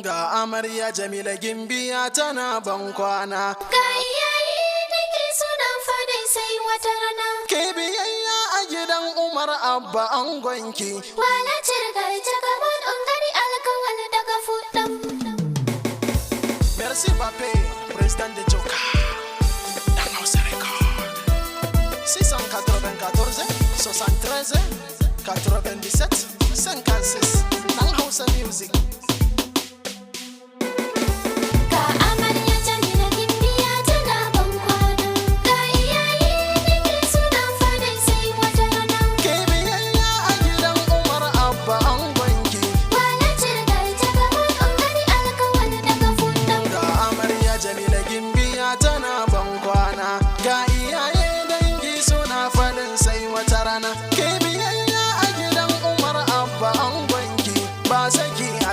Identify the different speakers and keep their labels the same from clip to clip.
Speaker 1: Ga amarya Jamila Gimbiya tana ban kwana.
Speaker 2: Ga iyaye nake suna fadai sai wata rana.
Speaker 1: Ke biyayya a gidan Umar Abba angonki.
Speaker 2: Wala cirgar ta gaban ungari alkawal daga fudan.
Speaker 1: Merci Pape, président de Joka. Dans nos records. 694, 73, 97, 56. Dans Hausa Music.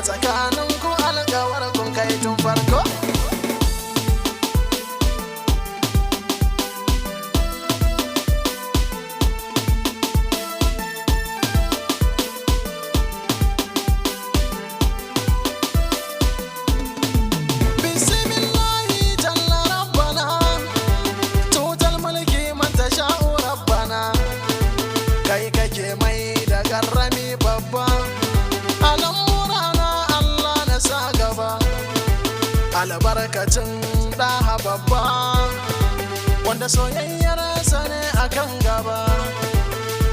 Speaker 1: Tsakanin ku alƙawar kun kai tun farko. Bismillahi jalla rabbana, tutal mulki man tasha'u rabbana. Kai kake mai da garrami babba, sa gaba albarkacin ɗaha babba wanda soyayyar sa ne akan gaba.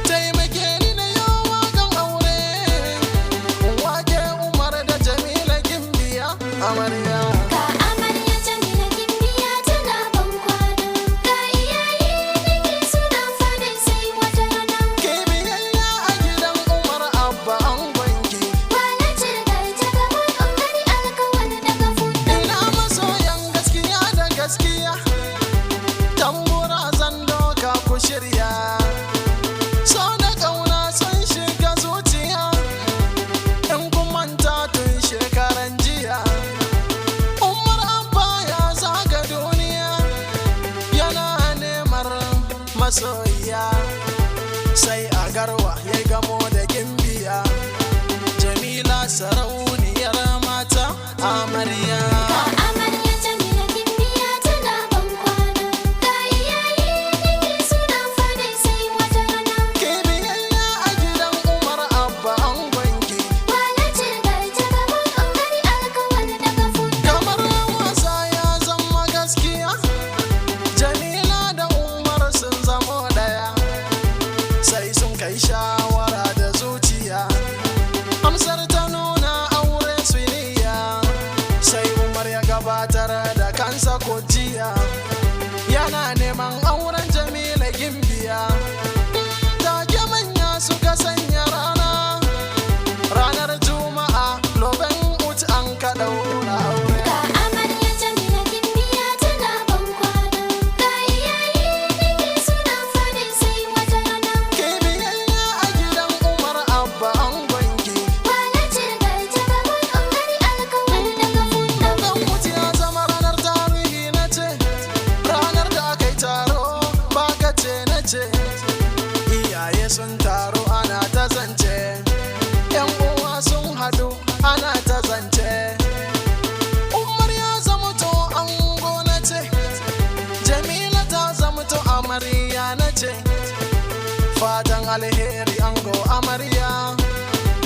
Speaker 1: Taimake ni na yawa kan aure wake Umar da Jamila Gimbiya amarya.
Speaker 2: Ga amarya Jamila Gimbiya tana ban kwana. Ga iyaye nake suna fadai sai wata rana.
Speaker 1: Ke biyayya a gidan Umar Abba angonki.
Speaker 2: Wala cirgar ta gaban ungari alkawal daga fudan.
Speaker 1: Ina masoyan gaskiya da gaskiya, tambura zan doka ku shirya. So da ƙauna sun shiga zuciya, in kun manta tun shekaran jiya. Umar Abba ya zaga duniya, yana neman masoyiya. Sai a garwa ya gamo da Gimbiya, Jamila sarauniyar mata amarya.
Speaker 2: Ga amarya Jamila Gimbiya tana ban kwana. Ga iyaye nake suna fadai sai wata rana.
Speaker 1: Ke biyayya a gidan Umar Abba angonki.
Speaker 2: Wala cirgar ta gaban ungari alkawal daga fudan.
Speaker 1: Kamar wasa ya zama gaskiya, Jamila da Umar sun zamo ɗaya. Sai sun kai shawara da zuciya, amsar ta nuna aure su niyya. Sai Umar ya gabatar da kansa kujiya, yana neman auren Jamila Gimbiya. Take manya suka sanya rana, ranar Juma'a loben ut an ka ɗaura aure.
Speaker 2: Ga amarya Jamila Gimbiya tana ban kwana. Ga iyaye nake suna fadai sai wata rana.
Speaker 1: Ke biyayya a gidan Umar Abba angonki.
Speaker 2: Wala cirgar ta gaban ungari alkawal daga fudan.
Speaker 1: Dan mutu ya zama ranar tarihi na ce, ranar da aka yi taro ba ka ce na ce. Iyaye sun taro ana ta zance, yan uwa sun hadu ana ta zance. Umar ya zama to ango na ce, Jamila ta zama to amarya na ce. Fatan alheri ango amarya,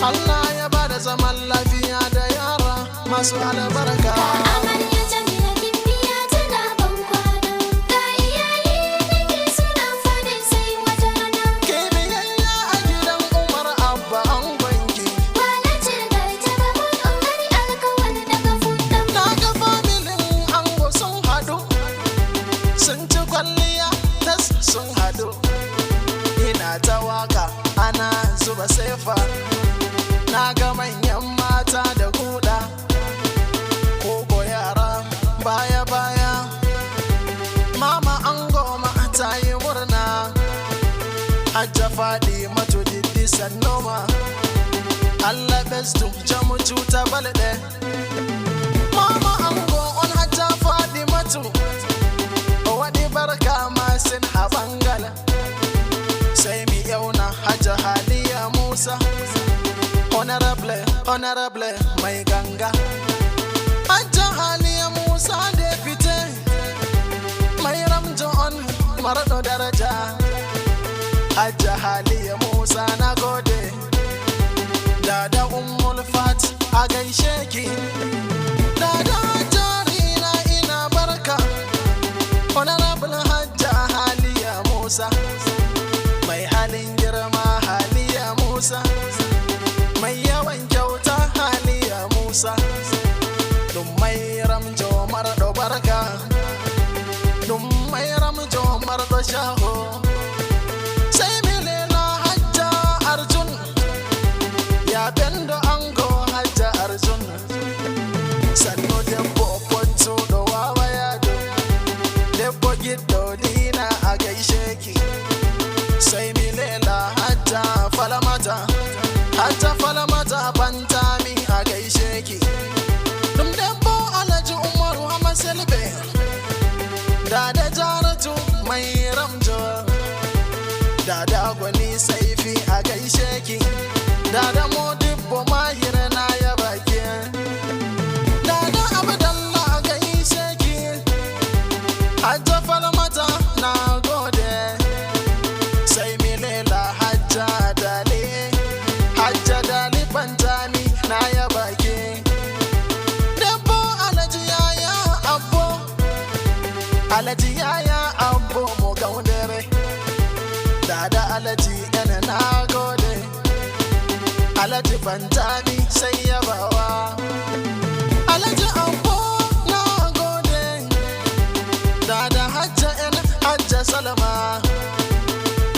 Speaker 1: Allah ya bada zaman lafiya da yara masu albarka.
Speaker 2: Ga amarya Jamila Gimbiya tana ban kwana. Ga iyaye nake suna fadai sai wata rana.
Speaker 1: Ke biyayya a gidan Umar Abba angonki.
Speaker 2: Wala cirgar ta gaban ungari alkawal daga fudan.
Speaker 1: Na ga familin ango sun hadu, sun ci kwalliya tas sun hadu. Ina ta waka ana zuba sefa, na ga manyan mata da kuɗa, kogo yara baya-baya. Mama ango ma ta yi murna, Hajja faɗi mato diddisan noma. Allah bestu jamu cuta balɗe. Mama ango on Hajja faɗi matu, waɗi barka masin a bangala. Sai mi yauna Hajja Haliya Musa, honorable mai ganga. marɗo daraja Hajja Haliya Musa na gode Dada Ummul Fat a gaishe ki Dada jarina ina barka Honorable Hajja Haliya Musa Mai halin girma Haliya Musa Mai yawan kyauta Haliya Musa Dum mai ramjo marɗo barka Dum mai ramjo marɗo shaho Sai milela Hajja Arjun Ya bendo ango Hajja Arjun Sanno debbo pottuɗo wawa yado Debbo giɗɗo dina a gaishe ki Sai milela Hajja Falamata Hajja Falamata bantami a gaishe ki Dum debbo Alhaji Umaru Amaselbe Dada Jaratu mai ramjo Dada Gwani Saifi a gaishe ki Dada Modibbo Mahir na yaba ki Dada Abdallah a gaishe ki Hajja Falmata na gode Sai milela Hajja Dali Hajja Dali Pantami na yaba ki Debbo Alhaji Yaya Abbo Alhaji Yaya Abbo mo gaundere Dada Alhaji yana na gode Alhaji Fantami sai yabawa Alhaji Abbo na gode Dada Hajja yana Hajja Salama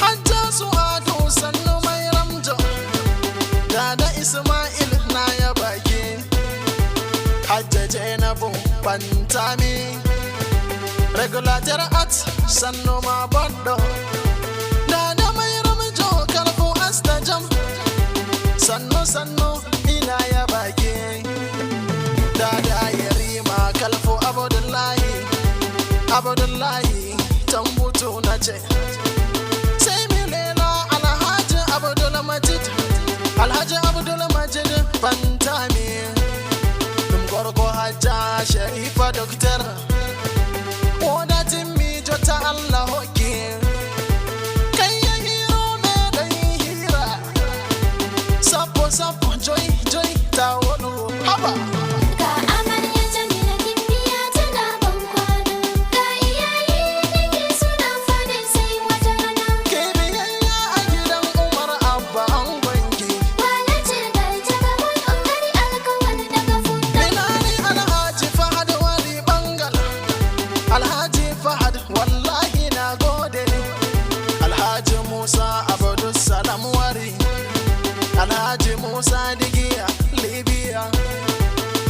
Speaker 1: Hajja Su'adu sannu mai ramjo Dada Ismail na yabaki Hajja Zainabu Fantami Regulator at sannu ma boddo Dada mai ramjo kalfu astajam Sannu sannu ina yabaki Dada Yarima kalfu Abdullahi tambutu nace Sai milela Alhaji Abdul Majid Alhaji Abdul Majid Fantami Dum gorgo Hajja Sharifa Doctor Wadatin mi jota Allah hoki Kai ya hiro me dai hira Sapo joy tawonu haba
Speaker 2: Ga amarya Jamila Gimbiya tana ban kwana Ga iyaye dangi suna fadin sai wata rana
Speaker 1: Ke biyayya a gidan Umar Abba angonki
Speaker 2: Walace da ta gaban ɓangare alkawari daga futa
Speaker 1: Minani Alhaji Fahad Wali Bangal Alhaji Fahad wallahi na gode Alhaji Musa Abdul Salam Wari Alhaji Musa Digiya Libya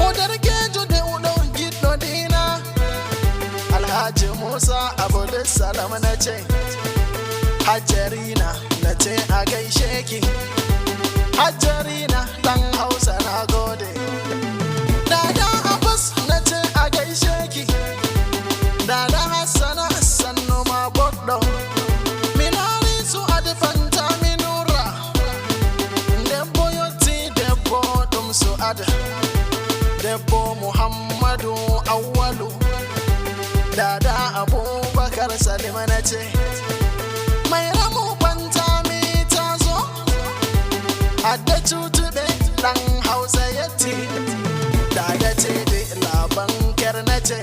Speaker 1: Udar Keju de Udo Giddo Dina Alhaji Musa Abdul Salam nace Hajjarina nace a gaishe ki Hajjarina dan Hausa na gode Dada Abbas nace a gaishe ki Dada Hassana sannu ma boddo Minari su adifanta minura Debbo yotti debbo dum su ad Debbo Muhammadu Awwalu Dada Abubakar Salima nace Mai ramu bantami tazo Adda cutube dan Hausa yatti Dada ce da laban kyar nace